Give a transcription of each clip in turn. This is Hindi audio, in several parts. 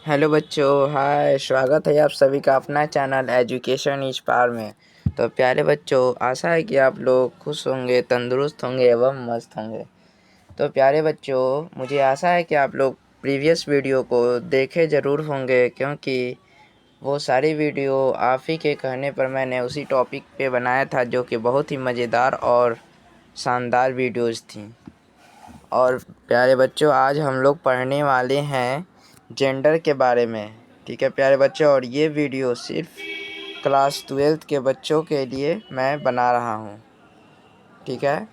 हेलो बच्चों, हाय। स्वागत है आप सभी का अपना चैनल एजुकेशन इज पावर में। तो प्यारे बच्चों, आशा है कि आप लोग खुश होंगे, तंदुरुस्त होंगे एवं मस्त होंगे। तो प्यारे बच्चों, मुझे आशा है कि आप लोग प्रीवियस वीडियो को देखे ज़रूर होंगे, क्योंकि वो सारी वीडियो आप ही के कहने पर मैंने उसी टॉपिक पे बनाया था, जो कि बहुत ही मज़ेदार और शानदार वीडियोज़ थी। और प्यारे बच्चों, आज हम लोग पढ़ने वाले हैं जेंडर के बारे में। ठीक है प्यारे बच्चों, और ये वीडियो सिर्फ क्लास 12th के बच्चों के लिए मैं बना रहा हूँ। ठीक है,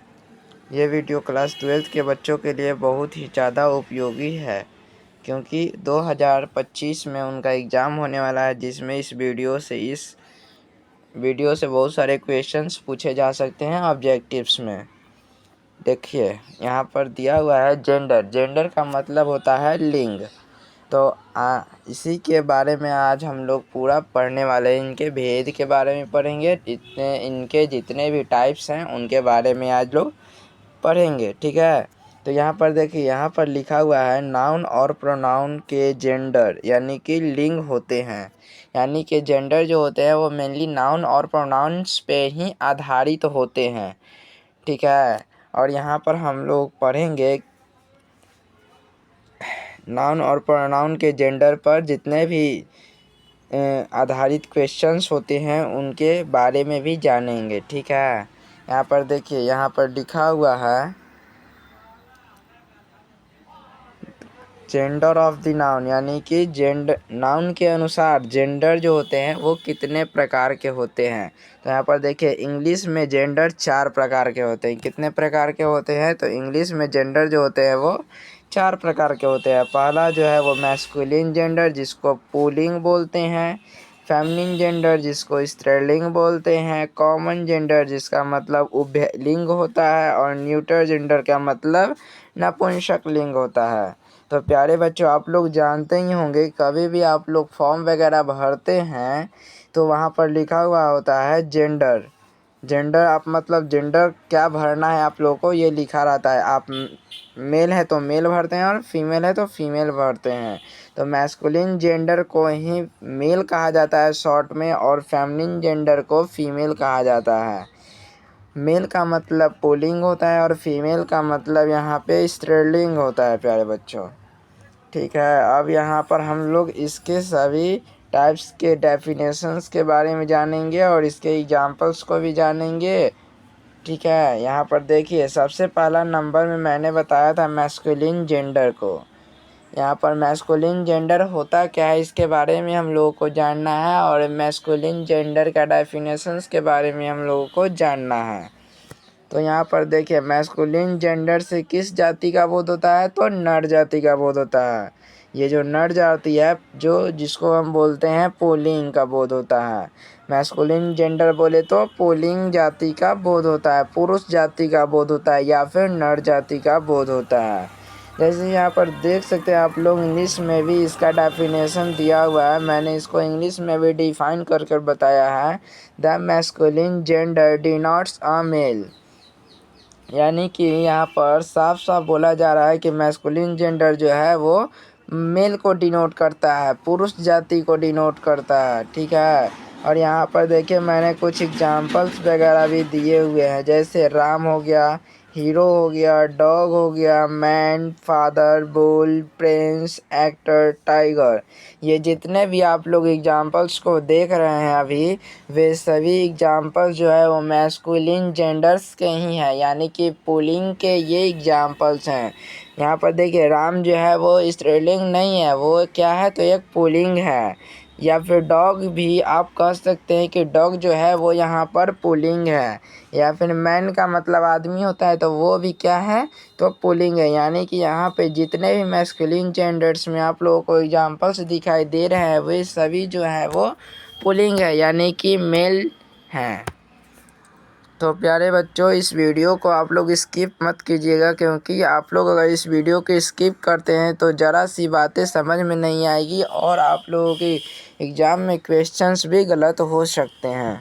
ये वीडियो क्लास 12th के बच्चों के लिए बहुत ही ज़्यादा उपयोगी है, क्योंकि 2025 में उनका एग्ज़ाम होने वाला है, जिसमें इस वीडियो से बहुत सारे क्वेश्चंस पूछे जा सकते हैं ऑब्जेक्टिव्स में। देखिए, यहाँ पर दिया हुआ है जेंडर। जेंडर का मतलब होता है लिंग। तो इसी के बारे में आज हम लोग पूरा पढ़ने वाले हैं। इनके भेद के बारे में पढ़ेंगे, इनके जितने भी टाइप्स हैं उनके बारे में आज लोग पढ़ेंगे। ठीक है, तो यहाँ पर देखिए, यहाँ पर लिखा हुआ है नाउन और प्रोनाउन के जेंडर, यानी कि लिंग होते हैं। यानी कि जेंडर जो होते हैं वो मेनली नाउन और प्रोनाउंस पे ही आधारित होते हैं। ठीक है, और यहाँ पर हम लोग पढ़ेंगे नाउन और प्रोनाउन के जेंडर पर जितने भी आधारित क्वेश्चंस होते हैं उनके बारे में भी जानेंगे। ठीक है, यहाँ पर देखिए, यहाँ पर लिखा हुआ है जेंडर ऑफ द नाउन, यानी कि नाउन के अनुसार जेंडर जो होते हैं वो कितने प्रकार के होते हैं। तो यहाँ पर देखिए, इंग्लिश में जेंडर 4 प्रकार के होते हैं। कितने प्रकार के होते हैं? तो इंग्लिश में जेंडर जो होते हैं वो 4 प्रकार के होते हैं। पहला जो है वो मैस्कुलिन जेंडर, जिसको पुल्लिंग बोलते हैं। फेमिनिन जेंडर, जिसको स्त्रीलिंग बोलते हैं। कॉमन जेंडर, जिसका मतलब उभयलिंग होता है। और न्यूटर जेंडर का मतलब नपुंसकलिंग होता है। तो प्यारे बच्चों, आप लोग जानते ही होंगे, कभी भी आप लोग फॉर्म वगैरह भरते हैं तो वहाँ पर लिखा हुआ होता है जेंडर। जेंडर आप मतलब जेंडर क्या भरना है आप लोगों को, ये लिखा रहता है। आप मेल है तो मेल भरते हैं और फीमेल है तो फीमेल भरते हैं। तो मैस्कुलिन जेंडर को ही मेल कहा जाता है शॉर्ट में, और फेमिनिन जेंडर को फीमेल कहा जाता है। मेल का मतलब पुल्लिंग होता है और फीमेल का मतलब यहाँ पे स्त्रीलिंग होता है प्यारे बच्चों। ठीक है, अब यहाँ पर हम लोग इसके सभी टाइप्स के डेफिनेशंस के बारे में जानेंगे और इसके एग्जांपल्स को भी जानेंगे। ठीक है, यहाँ पर देखिए, सबसे पहला नंबर में मैंने बताया था मैस्कुलिन जेंडर को। यहाँ पर मैस्कुलिन जेंडर होता क्या है, इसके बारे में हम लोगों को जानना है, और मैस्कुलिन जेंडर का डेफिनेशंस के बारे में हम लोगों को जानना है। तो यहाँ पर देखिए, मैस्कुलिन जेंडर से किस जाति का बोध होता है? तो नर जाति का बोध होता है। ये जो नर जाति है, जिसको हम बोलते हैं पुल्लिंग का बोध होता है। मैस्कुलिन जेंडर बोले तो पुल्लिंग जाति का बोध होता है, पुरुष जाति का बोध होता है, या फिर नर जाति का बोध होता है। जैसे यहाँ पर देख सकते हैं आप लोग, इंग्लिश में भी इसका डेफिनेशन दिया हुआ है। मैंने इसको इंग्लिश में भी डिफाइन कर बताया है। The masculine gender denotes a male, यानी कि यहाँ पर साफ साफ बोला जा रहा है कि मैस्कुलिन जेंडर जो है वो मेल को डिनोट करता है, पुरुष जाति को डिनोट करता है। ठीक है, और यहाँ पर देखिए, मैंने कुछ एग्जांपल्स वगैरह भी दिए हुए हैं, जैसे राम हो गया, हीरो हो गया, डॉग हो गया, man, father, bull, Prince, actor, tiger. ये जितने भी आप लोग एग्जांपल्स को देख रहे हैं अभी, वे सभी एग्जांपल्स जो है वो मैस्कुलिन जेंडर्स के ही हैं, यानी कि पुल्लिंग के ये एग्जांपल्स हैं। यहाँ पर देखिए, राम जो है वो स्त्रीलिंग नहीं है, वो क्या है, तो एक पुल्लिंग है। या फिर डॉग भी आप कह सकते हैं कि डॉग जो है वो यहाँ पर पुल्लिंग है। या फिर मैन का मतलब आदमी होता है, तो वो भी क्या है, तो पुल्लिंग है। यानी कि यहाँ पे जितने भी मैस्कुलिन जेंडर्स में आप लोगों को एग्जांपल्स दिखाई दे रहे हैं, वे सभी जो है वो पुल्लिंग है, यानी कि मेल हैं। तो प्यारे बच्चों, इस वीडियो को आप लोग स्किप मत कीजिएगा, क्योंकि आप लोग अगर इस वीडियो को स्किप करते हैं तो ज़रा सी बातें समझ में नहीं आएगी, और आप लोगों की एग्ज़ाम में क्वेश्चंस भी गलत हो सकते हैं।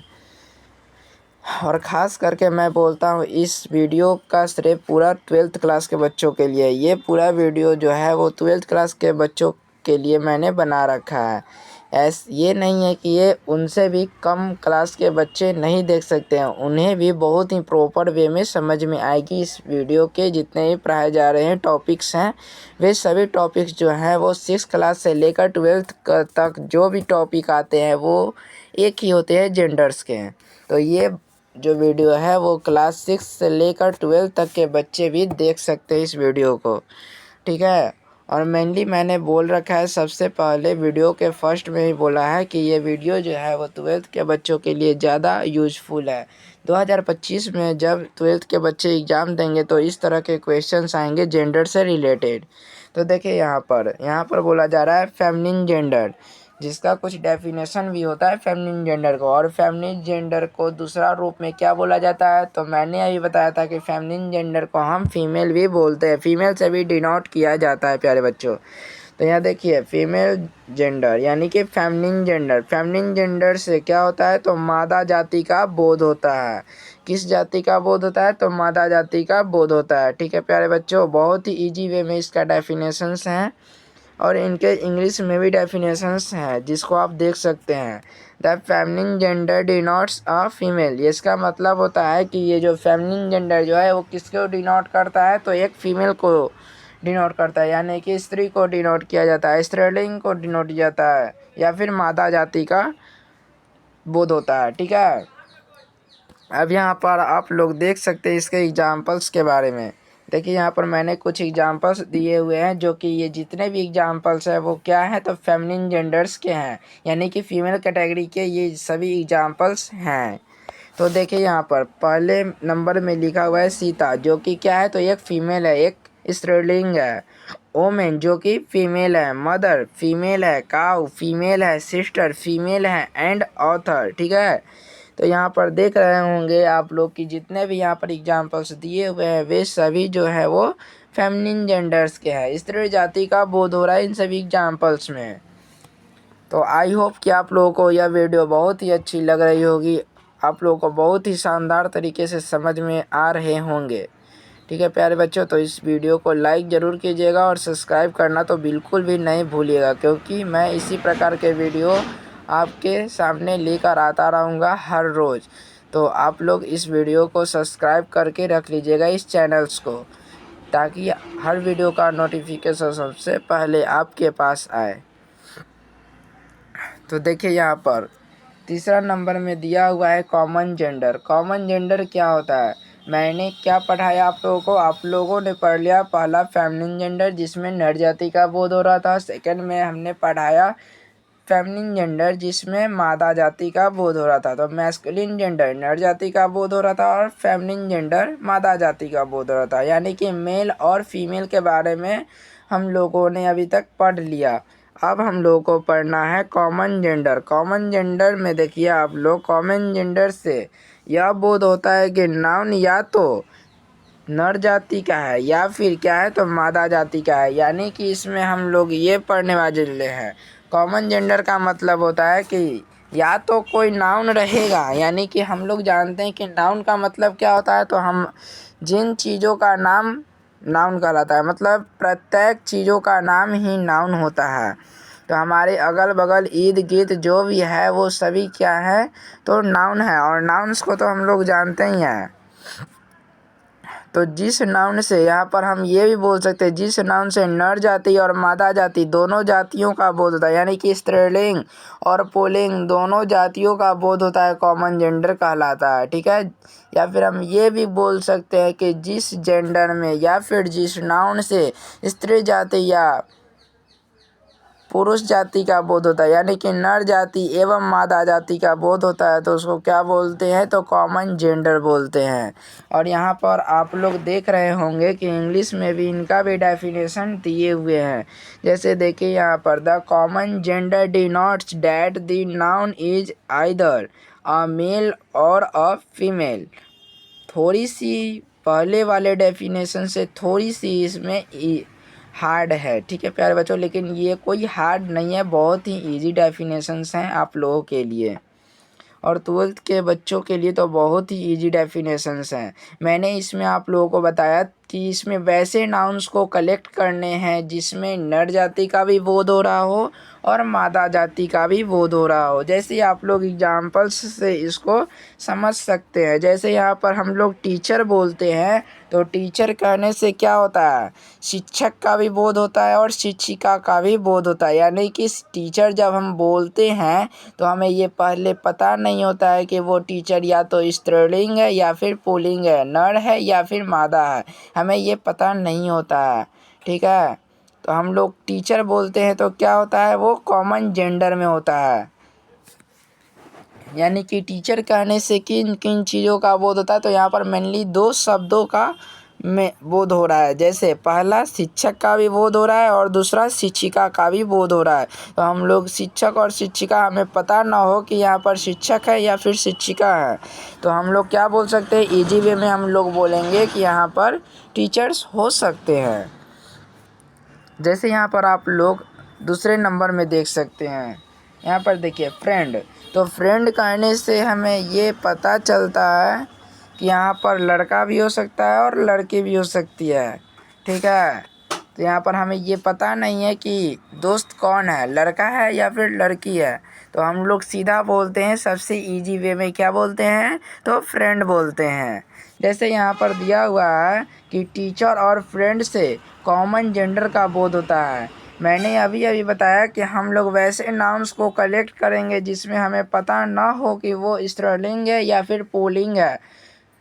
और ख़ास करके मैं बोलता हूँ, इस वीडियो का श्रेय पूरा 12th क्लास के बच्चों के लिए। ये पूरा वीडियो जो है वो 12th क्लास के बच्चों के लिए मैंने बना रखा है। ये नहीं है कि ये उनसे भी कम क्लास के बच्चे नहीं देख सकते हैं, उन्हें भी बहुत ही प्रॉपर वे में समझ में आएगी। इस वीडियो के जितने भी पढ़ाए जा रहे हैं टॉपिक्स हैं, वे सभी टॉपिक्स जो हैं वो 6 क्लास से लेकर 12th तक जो भी टॉपिक आते हैं वो एक ही होते हैं, जेंडर्स के हैं। तो ये जो वीडियो है वो क्लास 6 से लेकर 12 तक के बच्चे भी देख सकते हैं इस वीडियो को, ठीक है। और मेनली मैंने बोल रखा है सबसे पहले वीडियो के फर्स्ट में ही बोला है कि ये वीडियो जो है वो 12th के बच्चों के लिए ज़्यादा यूज़फुल है। 2025 में जब 12th के बच्चे एग्ज़ाम देंगे तो इस तरह के क्वेश्चंस आएंगे जेंडर से रिलेटेड। तो देखिए यहाँ पर बोला जा रहा है फेमिनिन जेंडर, जिसका कुछ डेफिनेशन भी होता है फेमिनिन जेंडर को। और फेमिनिन जेंडर को दूसरा रूप में क्या बोला जाता है, तो मैंने अभी बताया था कि फेमिनिन जेंडर को हम फीमेल भी बोलते हैं, फीमेल से भी डिनोट किया जाता है प्यारे बच्चों। तो यहाँ देखिए फीमेल जेंडर यानी कि फेमिनिन जेंडर, फेमिनिन जेंडर से क्या होता है, तो मादा जाति का बोध होता है। किस जाति का बोध होता है, तो मादा जाति का बोध होता है, ठीक है प्यारे बच्चों। बहुत ही ईजी वे में इसका डेफिनेशंस हैं और इनके इंग्लिश में भी डेफिनेशंस हैं जिसको आप देख सकते हैं। The feminine gender denotes a female, ये इसका मतलब होता है कि ये जो फेमिनिन जेंडर जो है वो किसको डिनोट करता है, तो एक फीमेल को डिनोट करता है, यानी कि स्त्री को डिनोट किया जाता है, स्त्रीलिंग को डिनोट किया जाता है, या फिर मादा जाति का बोध होता है, ठीक है। अब यहाँ पर आप लोग देख सकते हैं इसके एग्जाम्पल्स के बारे में। देखिए यहाँ पर मैंने कुछ एग्जाम्पल्स दिए हुए हैं, जो कि ये जितने भी एग्जाम्पल्स हैं वो क्या हैं, तो फेमिनिन जेंडर्स के हैं, यानी कि फीमेल कैटेगरी के ये सभी एग्जाम्पल्स हैं। तो देखिए यहाँ पर पहले नंबर में लिखा हुआ है सीता, जो कि क्या है, तो एक फीमेल है, एक स्त्रीलिंग है। ओमेन जो कि फीमेल है, मदर फीमेल है, काउ फीमेल है, सिस्टर फीमेल है, एंड ऑथर, ठीक है। तो यहाँ पर देख रहे होंगे आप लोग कि जितने भी यहाँ पर एग्जाम्पल्स दिए हुए हैं वे सभी जो है वो फेमिनिन जेंडर्स के हैं, स्त्री जाति का बोध हो रहा है इन सभी एग्जाम्पल्स में। तो आई होप कि आप लोगों को यह वीडियो बहुत ही अच्छी लग रही होगी, आप लोगों को बहुत ही शानदार तरीके से समझ में आ रहे होंगे, ठीक है प्यारे बच्चों। तो इस वीडियो को लाइक ज़रूर कीजिएगा और सब्सक्राइब करना तो बिल्कुल भी नहीं भूलिएगा, क्योंकि मैं इसी प्रकार के वीडियो आपके सामने लेकर आता रहूँगा हर रोज़। तो आप लोग इस वीडियो को सब्सक्राइब करके रख लीजिएगा इस चैनल्स को, ताकि हर वीडियो का नोटिफिकेशन सबसे पहले आपके पास आए। तो देखिए यहाँ पर तीसरा नंबर में दिया हुआ है कॉमन जेंडर। कॉमन जेंडर क्या होता है, मैंने क्या पढ़ाया आप लोगों को, आप लोगों ने पढ़ लिया पहला फेमिनिन जेंडर जिसमें नर जाति का बोध हो रहा था, सेकंड में हमने पढ़ाया फेमिनिन जेंडर जिसमें मादा जाति का बोध हो रहा था। तो मैस्कुलिन जेंडर नर जाति का बोध हो रहा था और फेमिनिन जेंडर मादा जाति का बोध हो रहा था, यानी कि मेल और फीमेल के बारे में हम लोगों ने अभी तक पढ़ लिया। अब हम लोगों को पढ़ना है कॉमन जेंडर। कॉमन जेंडर में देखिए आप लोग, कॉमन जेंडर से यह बोध होता है कि नाउन या तो नर जाति का है या फिर क्या है, तो मादा जाति का है, यानी कि इसमें हम लोग ये पढ़ने वाले हैं। कॉमन जेंडर का मतलब होता है कि या तो कोई नाउन रहेगा, यानी कि हम लोग जानते हैं कि नाउन का मतलब क्या होता है, तो हम जिन चीज़ों का नाम नाउन कहलाता है, मतलब प्रत्येक चीज़ों का नाम ही नाउन होता है। तो हमारे अगल बगल इर्द गिर्द जो भी है वो सभी क्या है, तो नाउन है, और नाउन्स को तो हम लोग जानते ही हैं। तो जिस नाउन से यहाँ पर हम ये भी बोल सकते हैं, जिस नाउन से नर जाति और मादा जाति दोनों जातियों का बोध होता है, यानी कि स्त्रीलिंग और पुल्लिंग दोनों जातियों का बोध होता है, कॉमन जेंडर कहलाता है, ठीक है। या फिर हम ये भी बोल सकते हैं कि जिस जेंडर में या फिर जिस नाउन से स्त्री जाति या पुरुष जाति का बोध होता है, यानी कि नर जाति एवं मादा जाति का बोध होता है, तो उसको क्या बोलते हैं, तो कॉमन जेंडर बोलते हैं। और यहाँ पर आप लोग देख रहे होंगे कि इंग्लिश में भी इनका भी डेफिनेशन दिए हुए हैं। जैसे देखिए यहाँ पर, the common gender denotes that the noun is either a male or a female. थोड़ी सी पहले वाले डेफिनेशन से थोड़ी सी इसमें हार्ड है, ठीक है प्यारे बच्चों, लेकिन ये कोई हार्ड नहीं है, बहुत ही इजी डेफिनेशंस हैं आप लोगों के लिए, और 12th के बच्चों के लिए तो बहुत ही इजी डेफिनेशंस हैं। मैंने इसमें आप लोगों को बताया कि इसमें वैसे नाउन्स को कलेक्ट करने हैं जिसमें नर जाति का भी बोध हो रहा हो और मादा जाति का भी बोध हो रहा हो। जैसे आप लोग एग्जाम्पल्स से इसको समझ सकते हैं। जैसे यहाँ पर हम लोग टीचर बोलते हैं तो टीचर कहने से क्या होता है, शिक्षक का भी बोध होता है और शिक्षिका का भी बोध होता है। यानी कि टीचर जब हम बोलते हैं तो हमें ये पहले पता नहीं होता है कि वो टीचर या तो स्त्रीलिंग है या फिर पुल्लिंग है, नर है या फिर मादा है, हमें ये पता नहीं होता है। ठीक है, तो हम लोग टीचर बोलते हैं तो क्या होता है, वो कॉमन जेंडर में होता है। यानी कि टीचर कहने से किन किन चीज़ों का बोध होता है, तो यहाँ पर मेनली दो शब्दों का में बोध हो रहा है। जैसे पहला शिक्षक का भी बोध हो रहा है और दूसरा शिक्षिका का भी बोध हो रहा है। तो हम लोग शिक्षक और शिक्षिका, हमें पता ना हो कि यहाँ पर शिक्षक है या फिर शिक्षिका है, तो हम लोग क्या बोल सकते हैं, इजी वे में हम लोग बोलेंगे कि यहाँ पर टीचर्स हो सकते हैं। जैसे यहाँ पर आप लोग दूसरे नंबर में देख सकते हैं, यहाँ पर देखिए फ्रेंड। तो फ्रेंड कहने से हमें ये पता चलता है कि यहाँ पर लड़का भी हो सकता है और लड़की भी हो सकती है। ठीक है, तो यहाँ पर हमें ये पता नहीं है कि दोस्त कौन है, लड़का है या फिर लड़की है, तो हम लोग सीधा बोलते हैं, सबसे इजी वे में क्या बोलते हैं, तो फ्रेंड बोलते हैं। जैसे यहाँ पर दिया हुआ है कि टीचर और फ्रेंड से कॉमन जेंडर का बोध होता है। मैंने अभी अभी बताया कि हम लोग वैसे नाउन्स को कलेक्ट करेंगे जिसमें हमें पता ना हो कि वो स्त्रीलिंग है या फिर पुल्लिंग है।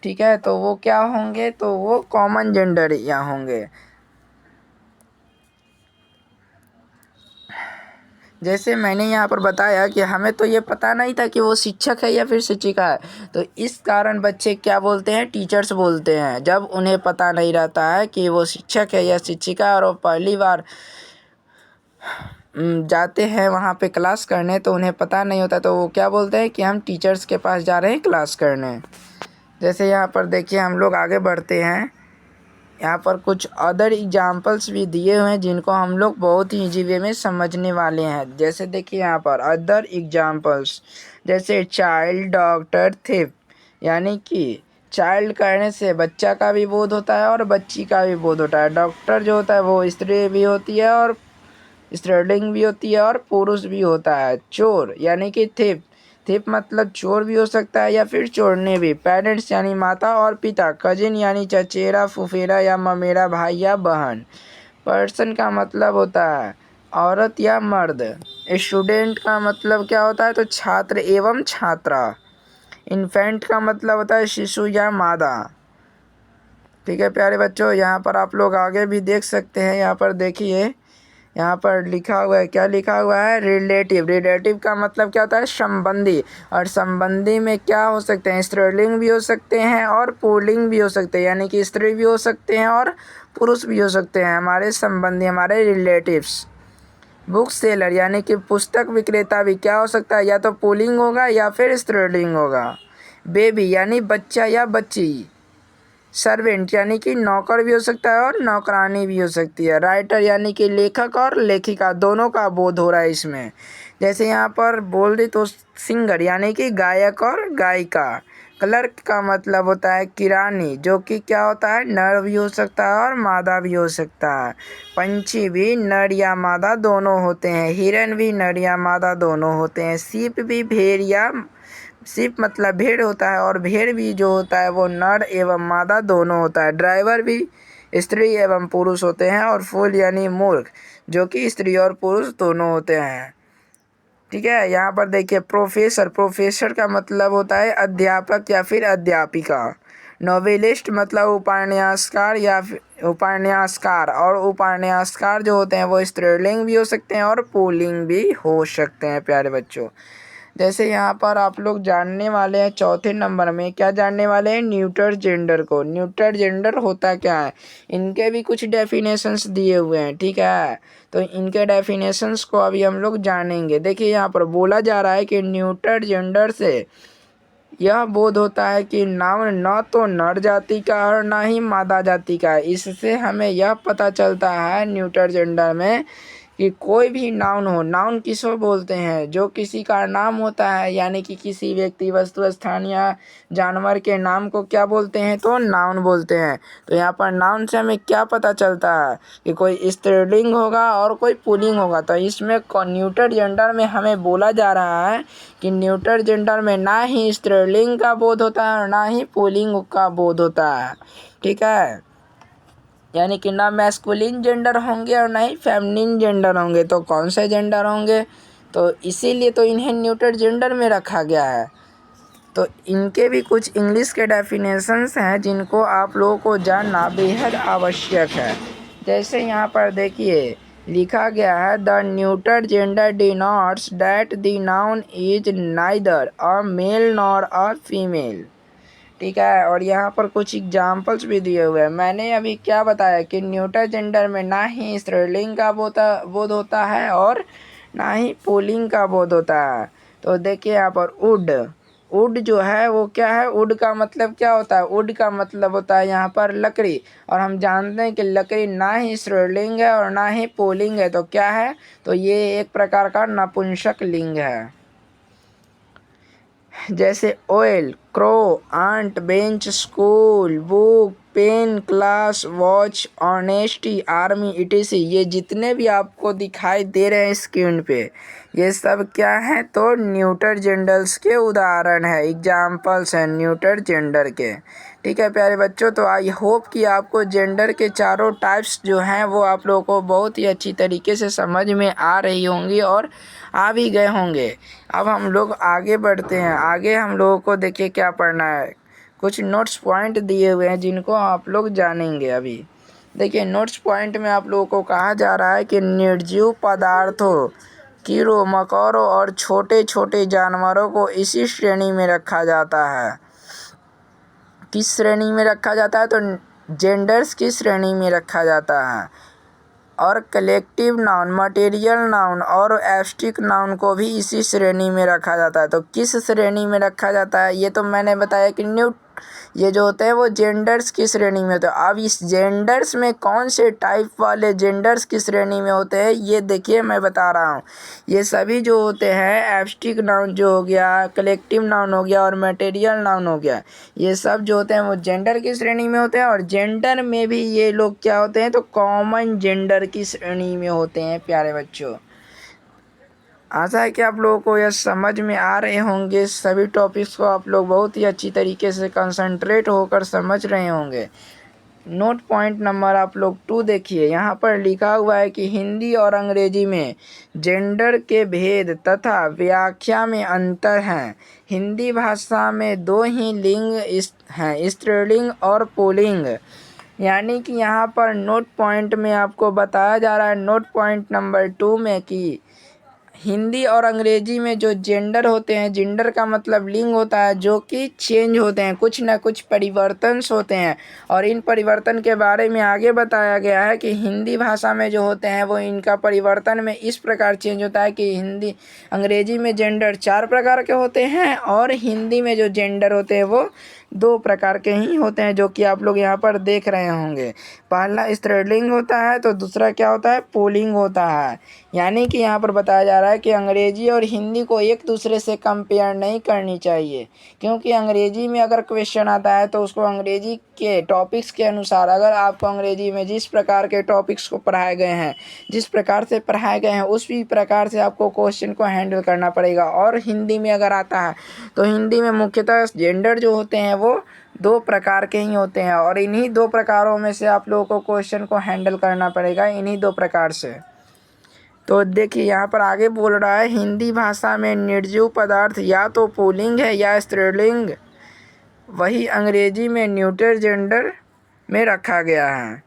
ठीक है, तो वो क्या होंगे, तो वो कॉमन जेंडर या होंगे। जैसे मैंने यहाँ पर बताया कि हमें तो ये पता नहीं था कि वो शिक्षक है या फिर शिक्षिका है, तो इस कारण बच्चे क्या बोलते हैं, टीचर्स बोलते हैं। जब उन्हें पता नहीं रहता है कि वो शिक्षक है या शिक्षिका है और वो पहली बार जाते हैं वहाँ पे क्लास करने, तो उन्हें पता नहीं होता, तो वो क्या बोलते हैं कि हम टीचर्स के पास जा रहे हैं क्लास करने। जैसे यहाँ पर देखिए हम लोग आगे बढ़ते हैं, यहाँ पर कुछ अदर एग्जाम्पल्स भी दिए हुए हैं जिनको हम लोग बहुत ही ईजी वे में समझने वाले हैं। जैसे देखिए यहाँ पर अदर एग्जाम्पल्स, जैसे चाइल्ड, डॉक्टर, थिप। यानी कि चाइल्ड करने से बच्चा का भी बोध होता है और बच्ची का भी बोध होता है। डॉक्टर जो होता है वो स्त्री भी होती है और स्त्रीलिंग भी होती है और पुरुष भी होता है। चोर यानी कि थिप, थिप मतलब चोर भी हो सकता है या फिर चोरने भी। पेरेंट्स यानी माता और पिता। कजिन यानी चचेरा, फुफेरा या ममेरा भाई या बहन। पर्सन का मतलब होता है औरत या मर्द। स्टूडेंट का मतलब क्या होता है, तो छात्र एवं छात्रा। इन्फेंट का मतलब होता है शिशु या मादा। ठीक है प्यारे बच्चों, यहाँ पर आप लोग आगे भी देख सकते हैं। यहाँ पर देखिए, यहाँ पर लिखा हुआ है, क्या लिखा हुआ है, रिलेटिव। रिलेटिव का मतलब क्या होता है, संबंधी। और संबंधी में क्या हो सकते हैं, स्त्रीलिंग भी हो सकते हैं और पुल्लिंग भी हो सकते हैं। यानी कि स्त्री भी हो सकते हैं और पुरुष भी हो सकते हैं, हमारे संबंधी, हमारे रिलेटिव्स। बुक सेलर यानी कि पुस्तक विक्रेता भी क्या हो सकता है, या तो पुल्लिंग होगा या फिर स्त्रीलिंग होगा। बेबी यानी बच्चा या बच्ची। सर्वेंट यानी कि नौकर भी हो सकता है और नौकरानी भी हो सकती है। राइटर यानी कि लेखक और लेखिका, दोनों का बोध हो रहा है इसमें। जैसे यहाँ पर बोल दे तो सिंगर यानी कि गायक और गायिका। क्लर्क का मतलब होता है किरानी, जो कि क्या होता है, नर भी हो सकता है और मादा भी हो सकता है। पंछी भी नर या मादा दोनों होते हैं। हिरन भी नर या मादा दोनों होते हैं। सीप भी भेड़ या सिप मतलब भेड़ होता है और भेड़ भी जो होता है वो नर एवं मादा दोनों होता है। ड्राइवर भी स्त्री एवं पुरुष होते हैं। और फूल यानी मूर्ख, जो कि स्त्री और पुरुष दोनों होते हैं। ठीक है, यहाँ पर देखिए प्रोफेसर। प्रोफेसर का मतलब होता है अध्यापक या फिर अध्यापिका। नोवेलिस्ट मतलब उपन्यासकार या फिर उपन्यासकार। और उपन्यासकार जो होते हैं वो स्त्रीलिंग भी हो सकते हैं और पुल्लिंग भी हो सकते हैं प्यारे बच्चों। जैसे यहाँ पर आप लोग जानने वाले हैं चौथे नंबर में, क्या जानने वाले हैं, न्यूटर जेंडर को। न्यूटर जेंडर होता क्या है, इनके भी कुछ डेफिनेशंस दिए हुए हैं। ठीक है, तो इनके डेफिनेशंस को अभी हम लोग जानेंगे। देखिए यहाँ पर बोला जा रहा है कि न्यूटर जेंडर से यह बोध होता है कि नाउन न तो नर जाति का और न ही मादा जाति का है। इससे हमें यह पता चलता है न्यूटर जेंडर में कि कोई भी नाउन हो, नाउन किसको बोलते हैं, जो किसी का नाम होता है, यानी कि किसी व्यक्ति, वस्तु, स्थान या जानवर के नाम को क्या बोलते हैं, तो नाउन बोलते हैं। तो यहाँ पर नाउन से हमें क्या पता चलता है कि कोई स्त्रीलिंग होगा और कोई पुल्लिंग होगा। तो इसमें न्यूटर जेंडर में हमें बोला जा रहा है कि न्यूटर जेंडर में ना ही स्त्रीलिंग का बोध होता है और ना ही पुल्लिंग का बोध होता है। ठीक है, यानी कि ना मैस्कुलिन जेंडर होंगे और ना ही फेमिनिन जेंडर होंगे। तो कौन से जेंडर होंगे, तो इसीलिए तो इन्हें न्यूटर जेंडर में रखा गया है। तो इनके भी कुछ इंग्लिश के डेफिनेशंस हैं जिनको आप लोगों को जानना बेहद आवश्यक है। जैसे यहाँ पर देखिए लिखा गया है, the neuter gender denotes that the noun is neither a male nor a female. ठीक है, और यहाँ पर कुछ एग्जाम्पल्स भी दिए हुए हैं। मैंने अभी क्या बताया कि न्यूटर जेंडर में ना ही स्त्रीलिंग का बोध होता है और ना ही पुल्लिंग का बोध होता है। तो देखिए यहाँ पर वुड, वुड जो है वो क्या है, वुड का मतलब क्या होता है, वुड का मतलब होता है यहाँ पर लकड़ी। और हम जानते हैं कि लकड़ी ना ही स्त्रीलिंग है और ना ही पुल्लिंग है, तो क्या है, तो ये एक प्रकार का नपुंसक लिंग है। जैसे oil, crow, ant, bench, school, book, pen, class, watch, honesty, army, ETC, ये जितने भी आपको दिखाई दे रहे हैं स्क्रीन पे, ये सब क्या है, तो न्यूटर जेंडर्स के उदाहरण है, एग्जाम्पल्स हैं न्यूटर जेंडर के। ठीक है प्यारे बच्चों, तो आई होप कि आपको जेंडर के चारों टाइप्स जो हैं वो आप लोगों को बहुत ही अच्छी तरीके से समझ में आ रही होंगी और आ भी गए होंगे। अब हम लोग आगे बढ़ते हैं। आगे हम लोगों को देखिए क्या पढ़ना है, कुछ नोट्स पॉइंट दिए हुए हैं जिनको आप लोग जानेंगे। अभी देखिए नोट्स पॉइंट में आप लोगों को कहा जा रहा है कि निर्जीव पदार्थों, कीड़ों मकोड़ों और छोटे छोटे जानवरों को इसी श्रेणी में रखा जाता है। किस श्रेणी में रखा जाता है, तो जेंडर्स की श्रेणी में रखा जाता है। और कलेक्टिव नाउन, मटेरियल नाउन और एब्स्ट्रैक्ट नाउन को भी इसी श्रेणी में रखा जाता है। तो किस श्रेणी में रखा जाता है, ये तो मैंने बताया कि ये जो होते हैं वो जेंडर्स की श्रेणी में होते हैं। अब इस जेंडर्स में कौन से टाइप वाले जेंडर्स की श्रेणी में होते हैं, ये देखिए मैं बता रहा हूँ। ये सभी जो होते हैं, एब्स्ट्रैक्ट नाउन जो हो गया, कलेक्टिव नाउन हो गया और मटेरियल नाउन हो गया, ये सब जो होते हैं वो जेंडर की श्रेणी में होते हैं। और जेंडर में भी ये लोग क्या होते हैं, तो कॉमन जेंडर की श्रेणी में होते हैं। प्यारे बच्चों, आशा है कि आप लोगों को यह समझ में आ रहे होंगे। सभी टॉपिक्स को आप लोग बहुत ही अच्छी तरीके से कंसंट्रेट होकर समझ रहे होंगे। नोट पॉइंट नंबर आप लोग 2 देखिए, यहाँ पर लिखा हुआ है कि हिंदी और अंग्रेजी में जेंडर के भेद तथा व्याख्या में अंतर हैं। हिंदी भाषा में 2 ही लिंग हैं, स्त्रीलिंग और पुल्लिंग। यानी कि यहाँ पर नोट पॉइंट में आपको बताया जा रहा है, नोट पॉइंट नंबर 2 में, कि हिंदी और अंग्रेजी में जो जेंडर होते हैं, जेंडर का मतलब लिंग होता है, जो कि चेंज होते हैं, कुछ ना कुछ परिवर्तन होते हैं। और इन परिवर्तन के बारे में आगे बताया गया है कि हिंदी भाषा में जो होते हैं वो इनका परिवर्तन में इस प्रकार चेंज होता है कि अंग्रेजी में जेंडर 4 प्रकार के होते हैं और हिंदी में जो जेंडर होते हैं वो 2 प्रकार के ही होते हैं, जो कि आप लोग यहाँ पर देख रहे होंगे। पहला स्त्रीलिंग होता है, तो दूसरा क्या होता है, पुल्लिंग होता है। यानी कि यहाँ पर बताया जा रहा है कि अंग्रेजी और हिंदी को एक दूसरे से कंपेयर नहीं करनी चाहिए, क्योंकि अंग्रेजी में अगर क्वेश्चन आता है तो उसको अंग्रेजी के टॉपिक्स के अनुसार, अगर आपको अंग्रेजी में जिस प्रकार के टॉपिक्स को पढ़ाए गए हैं, जिस प्रकार से पढ़ाए गए हैं, उसी प्रकार से आपको क्वेश्चन को हैंडल करना पड़ेगा। और हिंदी में अगर आता है तो हिंदी में मुख्यतः जेंडर जो होते हैं वो 2 प्रकार के ही होते हैं, और इन्हीं 2 प्रकारों में से आप लोगों को क्वेश्चन को हैंडल करना पड़ेगा, इन्हीं 2 प्रकार से। तो देखिए यहाँ पर आगे बोल रहा है, हिंदी भाषा में निर्जीव पदार्थ या तो पुल्लिंग है या स्त्रीलिंग, वही अंग्रेजी में न्यूटर जेंडर में रखा गया है।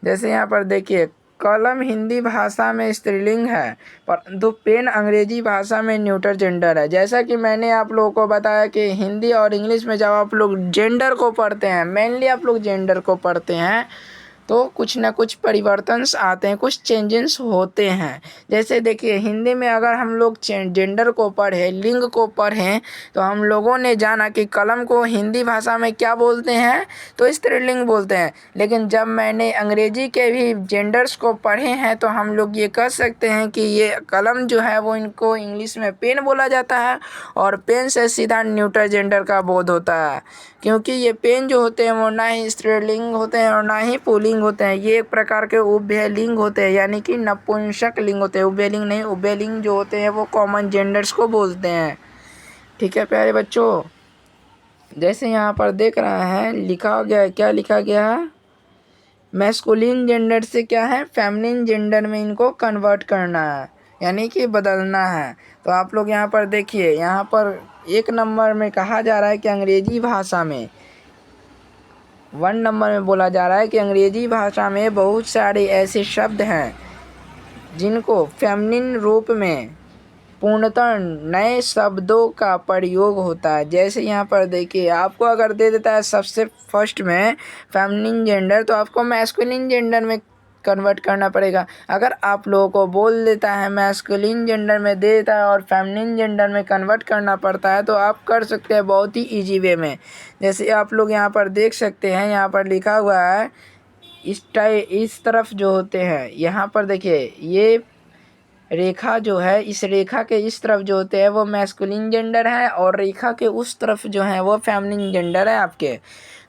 जैसे यहाँ पर देखिए, कलम हिंदी भाषा में स्त्रीलिंग है, परंतु पेन अंग्रेजी भाषा में न्यूटर जेंडर है। जैसा कि मैंने आप लोगों को बताया कि हिंदी और इंग्लिश में जब आप लोग जेंडर को पढ़ते हैं, मेनली आप लोग जेंडर को पढ़ते हैं, तो कुछ ना कुछ परिवर्तन आते हैं, कुछ चेंजेस होते हैं। जैसे देखिए हिंदी में अगर हम लोग जेंडर को पढ़े, लिंग को पढ़ें, तो हम लोगों ने जाना कि कलम को हिंदी भाषा में क्या बोलते हैं, तो स्त्रीलिंग बोलते हैं। लेकिन जब मैंने अंग्रेजी के भी जेंडर्स को पढ़े हैं तो हम लोग ये कह सकते हैं कि ये कलम जो है वो इनको इंग्लिश में पेन बोला जाता है, और पेन से सीधा न्यूट्रल जेंडर का बोध होता है, क्योंकि ये पेन जो होते हैं वो ना ही स्त्रीलिंग होते हैं और ना ही पुल्लिंग होते हैं। ये एक प्रकार के उभयलिंग होते हैं, यानी कि नपुंसक लिंग होते हैं। उभयलिंग नहीं, उभयलिंग जो होते हैं वो कॉमन जेंडर्स को बोलते हैं। ठीक है प्यारे बच्चों, जैसे यहाँ पर देख रहे हैं लिखा गया, क्या लिखा गया है, मैस्कुलिन जेंडर से क्या है, फेमिनिन जेंडर में इनको कन्वर्ट करना है, यानी कि बदलना है। तो आप लोग यहाँ पर देखिए, यहाँ पर 1 नंबर में कहा जा रहा है कि अंग्रेजी भाषा में 1 नंबर में बोला जा रहा है कि अंग्रेजी भाषा में बहुत सारे ऐसे शब्द हैं जिनको फेमिनिन रूप में पूर्णतः नए शब्दों का प्रयोग होता है। जैसे यहाँ पर देखिए, आपको अगर दे देता है सबसे फर्स्ट में फेमिनिन जेंडर, तो आपको मैस्कुलिन जेंडर में कन्वर्ट करना पड़ेगा। अगर आप लोगों को बोल देता है मैस्कुलिन जेंडर में दे देता है और फेमिनिन जेंडर में कन्वर्ट करना पड़ता है, तो आप कर सकते हैं बहुत ही ईजी वे में। जैसे आप लोग यहाँ पर देख सकते हैं, यहाँ पर लिखा हुआ है इस तरफ जो होते हैं, यहाँ पर देखिए ये रेखा जो है, इस रेखा के इस तरफ जो होते हैं वो मैस्कुलिन जेंडर है, और रेखा के उस तरफ जो है वो फेमिनिन जेंडर है आपके।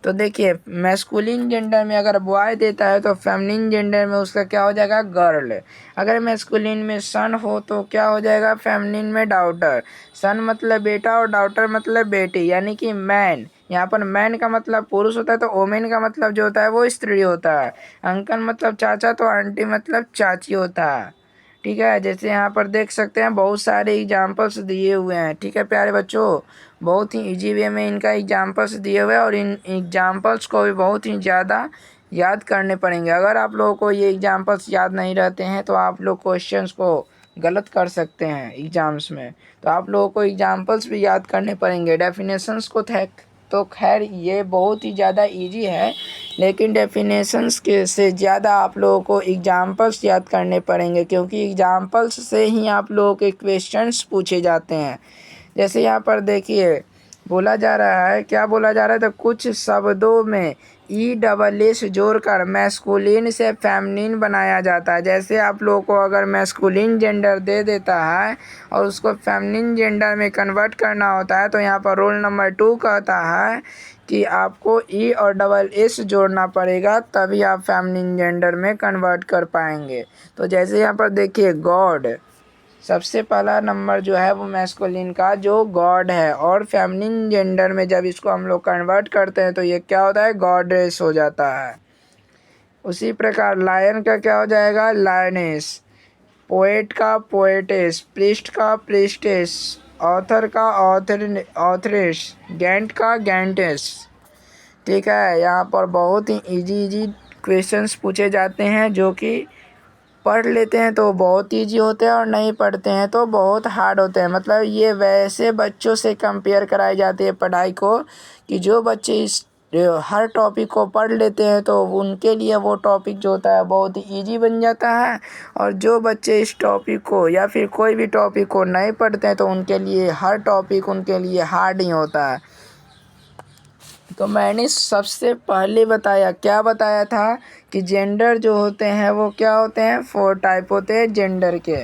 तो देखिए मैस्कुलिन जेंडर में अगर बॉय देता है तो फेमिनिन जेंडर में उसका क्या हो जाएगा, गर्ल। अगर मैस्कुलिन में सन हो तो क्या हो जाएगा, फेमिनिन में डॉटर। सन मतलब बेटा और डॉटर मतलब बेटी, यानी कि मैन। यहाँ पर मैन का मतलब पुरुष होता है, तो वोमेन का मतलब जो होता है वो स्त्री होता है। अंकल मतलब चाचा, तो आंटी मतलब चाची होता है। ठीक है, जैसे यहाँ पर देख सकते हैं बहुत सारे एग्जाम्पल्स दिए हुए हैं। ठीक है प्यारे बच्चों, बहुत ही इजी वे में इनका एग्जाम्पल्स दिए हुए हैं, और इन एग्जाम्पल्स को भी बहुत ही ज़्यादा याद करने पड़ेंगे। अगर आप लोगों को ये एग्जाम्पल्स याद नहीं रहते हैं तो आप लोग क्वेश्चंस को गलत कर सकते हैं एग्ज़ाम्स में। तो आप लोगों को एग्जाम्पल्स भी याद करने पड़ेंगे। डेफिनेशंस को तो खैर ये बहुत ही ज़्यादा इजी है, लेकिन डेफिनेशंस के से ज़्यादा आप लोगों को एग्जाम्पल्स याद करने पड़ेंगे, क्योंकि एग्जाम्पल्स से ही आप लोगों के क्वेश्चंस पूछे जाते हैं। जैसे यहाँ पर देखिए बोला जा रहा है, क्या बोला जा रहा है, तो कुछ शब्दों में ESS जोड़कर मैस्कुलिन से फेमिनिन बनाया जाता है। जैसे आप लोगों को अगर मैस्कुलिन जेंडर दे देता है और उसको फेमिनिन जेंडर में कन्वर्ट करना होता है, तो यहाँ पर रोल नंबर 2 कहता है कि आपको E और SS जोड़ना पड़ेगा, तभी आप फेमिनिन जेंडर में कन्वर्ट कर पाएंगे। तो जैसे यहाँ पर देखिए गॉड, सबसे पहला नंबर जो है वो मैस्कुलिन का जो गॉड है, और फेमिनिन जेंडर में जब इसको हम लोग कन्वर्ट करते हैं तो ये क्या होता है, गॉडेस हो जाता है। उसी प्रकार लायन का क्या हो जाएगा, लायनेस। पोएट का पोएटेस, प्रीस्ट का प्रीस्टेस, ऑथर का ऑथरेस, गैंट का गैंटेस। ठीक है, यहाँ पर बहुत ही इजी क्वेश्चंस पूछे जाते हैं, जो कि पढ़ लेते हैं तो बहुत ईजी होते हैं और नहीं पढ़ते हैं तो बहुत हार्ड होते हैं। मतलब ये वैसे बच्चों से कंपेयर कराई जाती है पढ़ाई को, कि जो बच्चे इस हर टॉपिक को पढ़ लेते हैं तो उनके लिए वो टॉपिक जो होता है बहुत ही ईजी बन जाता है, और जो बच्चे इस टॉपिक को या फिर कोई भी टॉपिक को नहीं पढ़ते हैं तो उनके लिए हर टॉपिक उनके लिए हार्ड ही होता है। तो मैंने सबसे पहले बताया, क्या बताया था, कि जेंडर जो होते हैं वो क्या होते हैं, 4 टाइप होते हैं जेंडर के।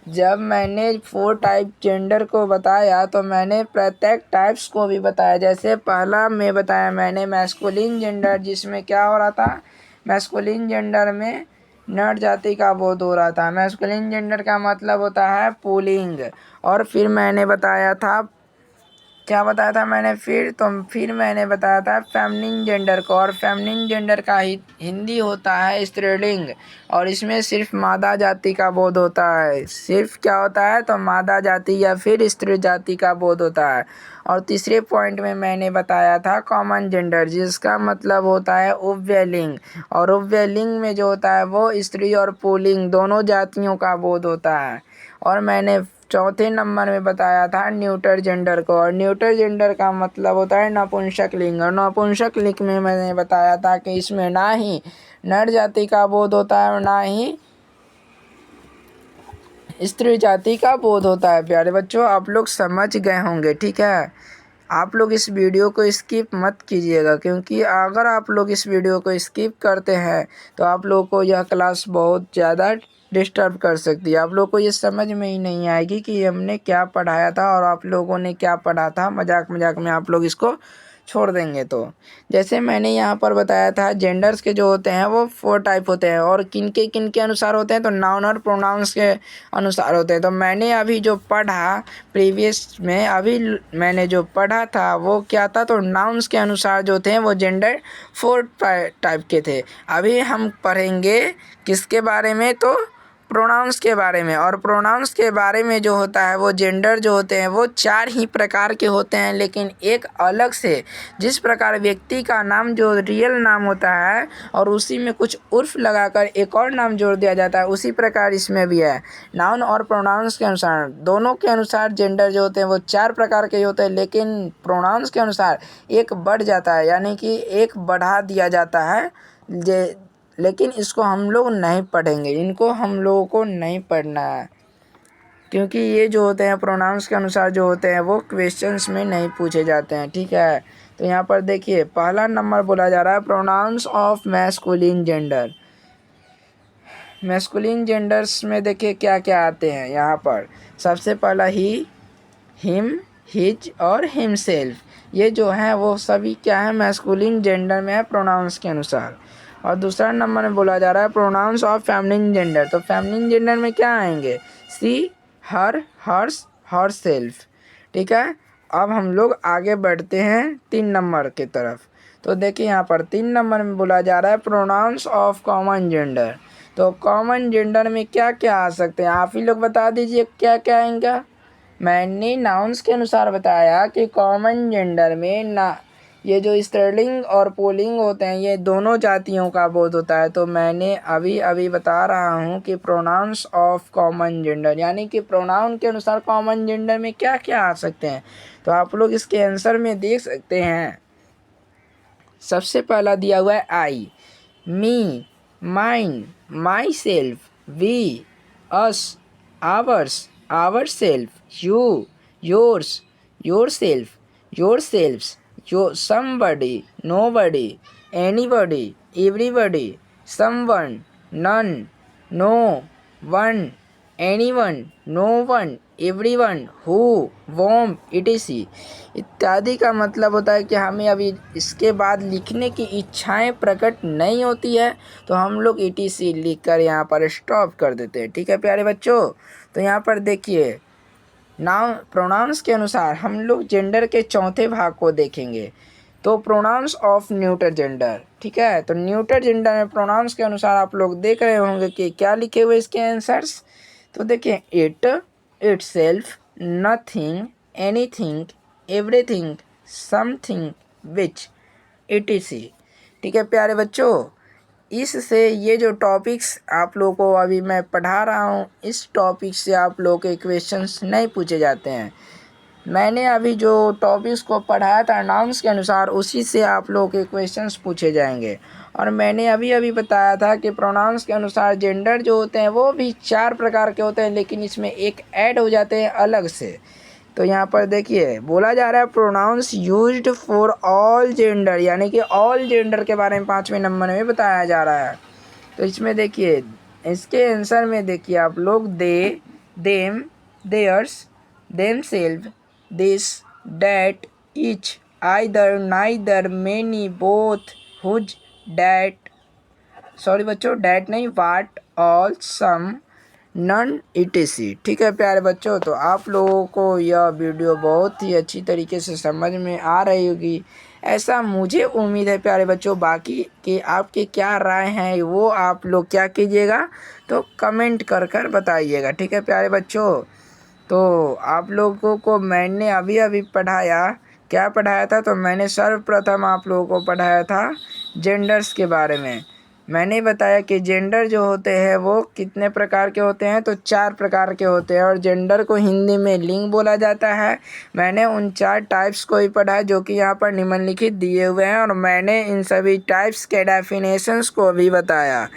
जब मैंने 4 टाइप जेंडर को बताया तो मैंने प्रत्येक टाइप्स को भी बताया। जैसे पहला में बताया मैंने मैस्कुलिन जेंडर, जिसमें क्या हो रहा था, मैस्कुलिन जेंडर में नर जाति का बोध हो रहा था। मैस्कुलिन जेंडर का मतलब होता है पुल्लिंग। और फिर मैंने बताया था, क्या बताया था मैंने, फिर मैंने बताया था फेमिनिन जेंडर को, और फेमिनिन जेंडर का हिंदी होता है स्त्रीलिंग, और इसमें सिर्फ मादा जाति का बोध होता है। सिर्फ क्या होता है, तो मादा जाति या फिर स्त्री जाति का बोध होता है। और तीसरे पॉइंट में मैंने बताया था कॉमन जेंडर, जिसका मतलब होता है उभयलिंग, और उभयलिंग में जो होता है वो स्त्री और पुल्लिंग दोनों जातियों का बोध होता है। और मैंने चौथे नंबर में बताया था न्यूट्रल जेंडर को, और न्यूट्रल जेंडर का मतलब होता है नपुंसक लिंग, और नपुंसक लिंग में मैंने बताया था कि इसमें ना ही नर जाति का बोध होता है और ना ही स्त्री जाति का बोध होता है। प्यारे बच्चों, आप लोग समझ गए होंगे, ठीक है। आप लोग इस वीडियो को स्किप मत कीजिएगा, क्योंकि अगर आप लोग इस वीडियो को स्किप करते हैं तो आप लोगों को यह क्लास बहुत ज़्यादा डिस्टर्ब कर सकती है। आप लोग को ये समझ में ही नहीं आएगी कि हमने क्या पढ़ाया था और आप लोगों ने क्या पढ़ा था। मजाक मजाक में आप लोग इसको छोड़ देंगे। तो जैसे मैंने यहाँ पर बताया था, जेंडर्स के जो होते हैं वो 4 टाइप होते हैं और किन के अनुसार होते हैं, तो नाउन और प्रोनाउंस के अनुसार होते हैं। तो मैंने अभी जो पढ़ा प्रीवियस में, अभी मैंने जो पढ़ा था वो क्या था, तो नाउन्स के अनुसार जो थे वो जेंडर 4 टाइप के थे। अभी हम पढ़ेंगे किसके बारे में, तो प्रोनाउंस के बारे में। और प्रोनाउंस के बारे में जो होता है वो जेंडर जो होते हैं वो 4 ही प्रकार के होते हैं, लेकिन एक अलग से, जिस प्रकार व्यक्ति का नाम जो रियल नाम होता है और उसी में कुछ उर्फ लगाकर एक और नाम जोड़ दिया जाता है, उसी प्रकार इसमें भी है। नाउन और प्रोनाउंस के अनुसार, दोनों के अनुसार जेंडर जो होते हैं वो 4 प्रकार के होते हैं, लेकिन प्रोनाउंस के अनुसार एक बढ़ जाता है, यानी कि एक बढ़ा दिया जाता है। लेकिन इसको हम लोग नहीं पढ़ेंगे, इनको हम लोगों को नहीं पढ़ना है, क्योंकि ये जो होते हैं प्रोनाउंस के अनुसार जो होते हैं वो क्वेश्चंस में नहीं पूछे जाते हैं, ठीक है। तो यहाँ पर देखिए पहला नंबर बोला जा रहा है pronouns of masculine gender. Masculine genders में देखिए क्या क्या आते हैं। यहाँ पर सबसे पहला ही, हिम, हिज और हिमसेल्फ, ये जो हैं वो सभी क्या है, मैस्कुलिन जेंडर में है प्रोनाउंस के अनुसार। और दूसरा नंबर में बोला जा रहा है प्रोनाउंस ऑफ फेमिनिन जेंडर। तो फेमिनिन जेंडर में क्या आएंगे, सी, हर, हर्स, हरसेल्फ, ठीक है। अब हम लोग आगे बढ़ते हैं 3 नंबर की तरफ। तो देखिए यहाँ पर 3 नंबर में बोला जा रहा है प्रोनाउंस ऑफ कॉमन जेंडर। तो कॉमन जेंडर में क्या क्या आ सकते हैं, आप ही लोग बता दीजिए क्या क्या आएंगे। मैंने नाउन्स के अनुसार बताया कि कॉमन जेंडर में ना, ये जो स्त्रीलिंग और पुल्लिंग होते हैं ये दोनों जातियों का बोध होता है। तो मैंने अभी अभी बता रहा हूँ कि प्रोनाउंस ऑफ कॉमन जेंडर, यानी कि प्रोनाउन के अनुसार कॉमन जेंडर में क्या क्या आ सकते हैं। तो आप लोग इसके आंसर में देख सकते हैं। सबसे पहला दिया हुआ है I, me, mine, myself, we, us, ours, ourself, you, yours, yourself, yourselves, somebody, nobody, anybody, everybody, someone, none, no one, anyone, no one, everyone, who, whom, etc इत्यादि का मतलब होता है कि हमें अभी इसके बाद लिखने की इच्छाएं प्रकट नहीं होती है, तो हम लोग etc लिख कर यहाँ पर स्टॉप कर देते हैं, ठीक है प्यारे बच्चों। तो यहाँ पर देखिए नाउन प्रोनाउंस के अनुसार हम लोग जेंडर के चौथे भाग को देखेंगे। तो प्रोनाउंस ऑफ न्यूटर जेंडर, ठीक है। तो न्यूटर जेंडर में प्रोनाउंस के अनुसार आप लोग देख रहे होंगे कि क्या लिखे हुए इसके आंसर्स। तो देखिए it, itself, nothing, anything, everything, something, which, etc, ठीक है प्यारे बच्चों। इससे ये जो टॉपिक्स आप लोगों को अभी मैं पढ़ा रहा हूँ, इस टॉपिक से आप लोगों के क्वेश्चंस नहीं पूछे जाते हैं। मैंने अभी जो टॉपिक्स को पढ़ाया था नाउन्स के अनुसार, उसी से आप लोगों के क्वेश्चंस पूछे जाएंगे। और मैंने अभी अभी बताया था कि प्रोनाउंस के अनुसार जेंडर जो होते हैं वो भी 4 प्रकार के होते हैं, लेकिन इसमें एक ऐड हो जाते हैं अलग से। तो यहाँ पर देखिए बोला जा रहा है pronouns used for all gender, यानी कि ऑल जेंडर के बारे में 5वें नंबर में बताया जा रहा है। तो इसमें देखिए इसके आंसर में देखिए आप लोग they, them, theirs, themselves, this, that, each, either, neither, many, both, whose, that, sorry बच्चों डैट नहीं, what, all, some, none, etc, ठीक है प्यारे बच्चों। तो आप लोगों को यह वीडियो बहुत ही अच्छी तरीके से समझ में आ रही होगी, ऐसा मुझे उम्मीद है प्यारे बच्चों। बाकी के आपके क्या राय हैं वो आप लोग क्या कीजिएगा, तो कमेंट कर कर बताइएगा, ठीक है प्यारे बच्चों। तो आप लोगों को मैंने अभी अभी पढ़ाया, क्या पढ़ाया था, तो मैंने सर्वप्रथम आप लोगों को पढ़ाया था जेंडर्स के बारे में। मैंने बताया कि जेंडर जो होते हैं वो कितने प्रकार के होते हैं, तो 4 प्रकार के होते हैं। और जेंडर को हिंदी में लिंग बोला जाता है। मैंने उन 4 टाइप्स को ही पढ़ा जो कि यहाँ पर निम्नलिखित दिए हुए हैं, और मैंने इन सभी टाइप्स के डेफिनेशंस को भी बताया।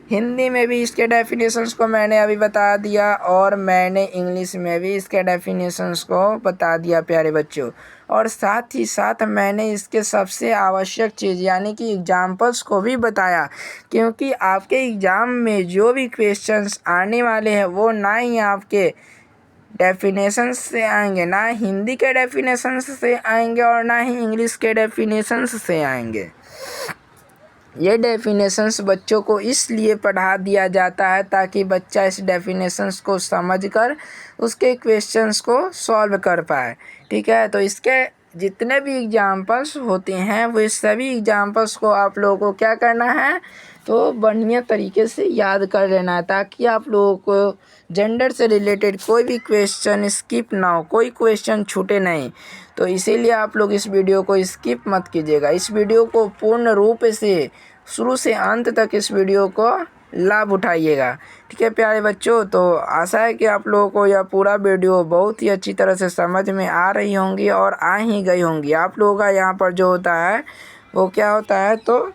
हिंदी में भी इसके डेफिनेशंस को मैंने अभी बता दिया, और मैंने इंग्लिश में भी इसके डेफिनेशंस को बता दिया प्यारे बच्चों। और साथ ही साथ मैंने इसके सबसे आवश्यक चीज़ यानी कि एग्जाम्पल्स को भी बताया, क्योंकि आपके एग्ज़ाम में जो भी क्वेश्चंस आने वाले हैं वो ना ही आपके डेफिनेशंस से आएंगे, ना हिंदी के डेफिनेशंस से आएंगे और ना ही इंग्लिश के डेफिनेशंस से आएंगे। ये डेफिनेशंस बच्चों को इसलिए पढ़ा दिया जाता है ताकि बच्चा इस डेफिनेशंस को समझकर उसके क्वेश्चंस को सॉल्व कर पाए। ठीक है, तो इसके जितने भी एग्जाम्पल्स होते हैं वो इस सभी एग्जाम्पल्स को आप लोगों को क्या करना है, तो बढ़िया तरीके से याद कर लेना है, ताकि आप लोगों को जेंडर से रिलेटेड कोई भी क्वेश्चन स्किप ना हो, कोई क्वेश्चन छूटे नहीं। तो इसीलिए आप लोग इस वीडियो को स्किप मत कीजिएगा। इस वीडियो को पूर्ण रूप से शुरू से अंत तक इस वीडियो को लाभ उठाइएगा। ठीक है प्यारे बच्चों, तो आशा है कि आप लोगों को यह पूरा वीडियो बहुत ही अच्छी तरह से समझ में आ रही होंगी और आ ही गई होंगी। आप लोगों का यहाँ पर जो होता है वो क्या होता है, तो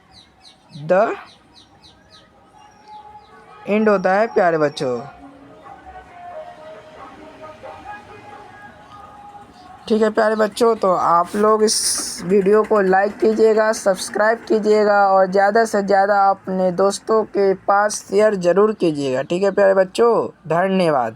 द एंड होता है प्यारे बच्चों। ठीक है प्यारे बच्चों, तो आप लोग इस वीडियो को लाइक कीजिएगा, सब्सक्राइब कीजिएगा और ज़्यादा से ज़्यादा अपने दोस्तों के पास शेयर ज़रूर कीजिएगा। ठीक है प्यारे बच्चों, धन्यवाद।